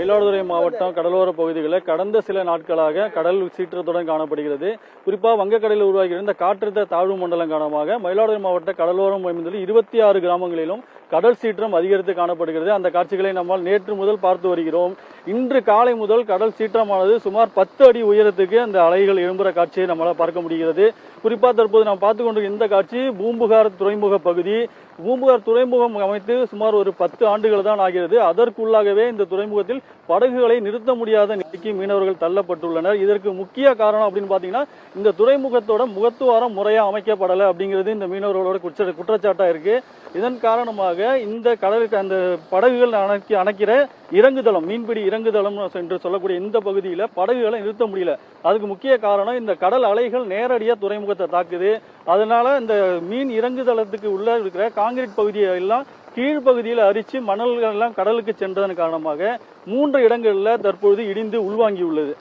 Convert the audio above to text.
மயிலாடுதுறை மாவட்டம் கடலோர பகுதிகளில் கடந்த சில நாட்களாக கடல் சீற்றத்துடன் காணப்படுகிறது. குறிப்பாக வங்கக்கடலில் உருவாகியிருந்த இந்த காற்றழுத்த தாழ்வு மண்டலம் காரணமாக மயிலாடுதுறை மாவட்ட கடலோரம் அமைந்துள்ள 26 கிராமங்களிலும் கடல் சீற்றம் அதிகரித்து காணப்படுகிறது. அந்த காட்சிகளை நம்மால் நேற்று முதல் பார்த்து வருகிறோம். இன்று காலை முதல் கடல் சீற்றமானது சுமார் 10 அடி உயரத்துக்கு அந்த அலைகள் எழும்புற காட்சியை நம்மளால் பார்க்க முடிகிறது. குறிப்பாக தற்போது நாம் பார்த்துக் கொண்டிருக்கிற இந்த காட்சி பூம்புகார் துறைமுக பகுதி. பூம்புகார் துறைமுகம் அமைத்து சுமார் ஒரு 10 ஆண்டுகள் தான் ஆகிறது. அதற்குள்ளாகவே இந்த துறைமுகத்தில் படகுகளை நிறுத்த முடியாத நிலைக்கு மீனவர்கள் தள்ளப்பட்டுள்ளனர். இதற்கு முக்கிய காரணம் அப்படின்னு பாத்தீங்கன்னா, இந்த துறைமுகத்தோட முகத்துவாரம் முறையா அமைக்கப்படலை அப்படிங்கிறது இந்த மீனவர்களோட குற்றச்சாட்டா இருக்கு. இதன் காரணமாக இந்த கடலுக்கு அந்த படகுகள் அணைக்கிற இறங்குதளம், மீன்பிடி இறங்குதளம் என்று சொல்லக்கூடிய இந்த பகுதியில படகுகளை நிறுத்த முடியல. அதுக்கு முக்கிய காரணம் இந்த கடல் அலைகள் நேரடியா துறைமுகத்தை தாக்குது. அதனால இந்த மீன் இறங்குதளத்துக்கு உள்ள இருக்கிற காங்கிரீட் பகுதியை எல்லாம் கீழ்பகுதியில் அரிச்சு மணல்கள் எல்லாம் கடலுக்கு சென்றதன் காரணமாக 3 இடங்கள்ல தற்பொழுது இடிந்து உள்வாங்கியுள்ளது.